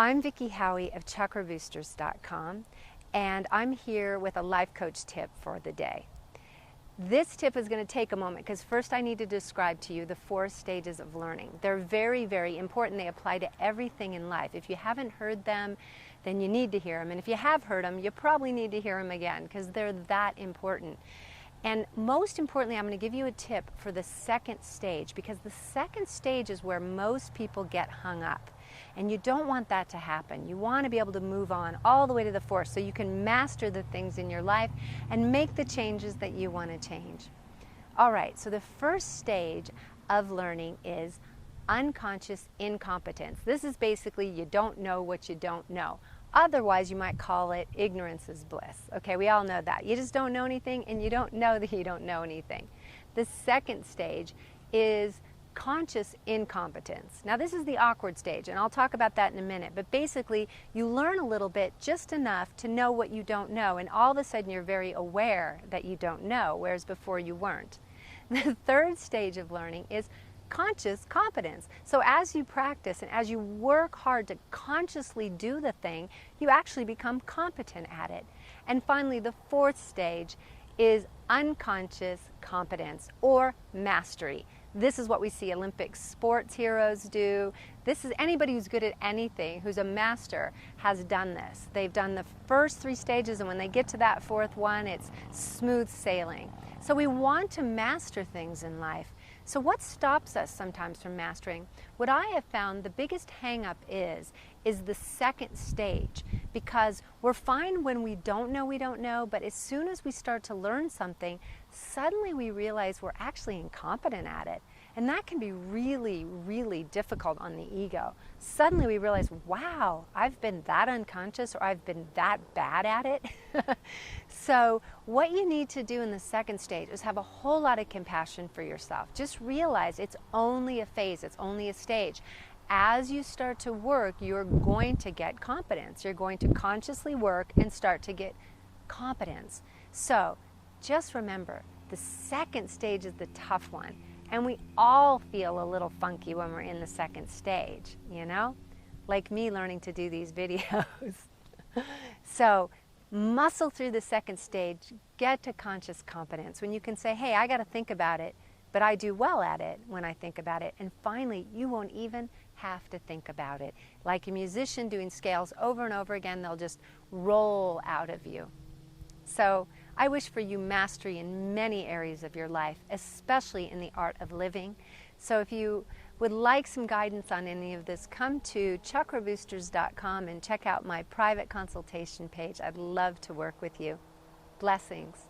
I'm Vicki Howie of chakraboosters.com, and I'm here with a life coach tip for the day. This tip is going to take a moment because first I need to describe to you the 4 stages of learning. They're very, very important. They apply to everything in life. If you haven't heard them, then you need to hear them. And if you have heard them, you probably need to hear them again because they're that important. And most importantly, I'm going to give you a tip for the 2nd stage, because the 2nd stage is where most people get hung up. And you don't want that to happen. You want to be able to move on all the way to the 4th so you can master the things in your life and make the changes that you want to change. All right, so the 1st stage of learning is unconscious incompetence. This is basically you don't know what you don't know. Otherwise, you might call it ignorance is bliss. Okay, we all know that. You just don't know anything and you don't know that you don't know anything. The 2nd stage is conscious incompetence. Now this is the awkward stage, and I'll talk about that in a minute, but basically you learn a little bit, just enough to know what you don't know, and all of a sudden you're very aware that you don't know, whereas before you weren't. The 3rd stage of learning is conscious competence. So as you practice and as you work hard to consciously do the thing, you actually become competent at it. And finally, the 4th stage is unconscious competence or mastery. This is what we see Olympic sports heroes do. This is anybody who's good at anything, who's a master, has done this. They've done the first 3 stages, and when they get to that 4th one, it's smooth sailing. So we want to master things in life. So what stops us sometimes from mastering? What I have found the biggest hang-up is the 2nd stage, because we're fine when we don't know, but as soon as we start to learn something, suddenly we realize we're actually incompetent at it. And that can be really, really difficult on the ego. Suddenly we realize, wow, I've been that unconscious, or I've been that bad at it. So what you need to do in the 2nd stage is have a whole lot of compassion for yourself. Just realize it's only a phase, it's only a stage. As you start to work, you're going to get competence. You're going to consciously work and start to get competence. So just remember, the 2nd stage is the tough one. And we all feel a little funky when we're in the 2nd stage, you know? Like me learning to do these videos. So muscle through the 2nd stage, get to conscious competence. When you can say, hey, I got to think about it, but I do well at it when I think about it. And finally, you won't even have to think about it. Like a musician doing scales over and over again, they'll just roll out of you. So I wish for you mastery in many areas of your life, especially in the art of living. So if you would like some guidance on any of this, come to chakraboosters.com and check out my private consultation page. I'd love to work with you. Blessings.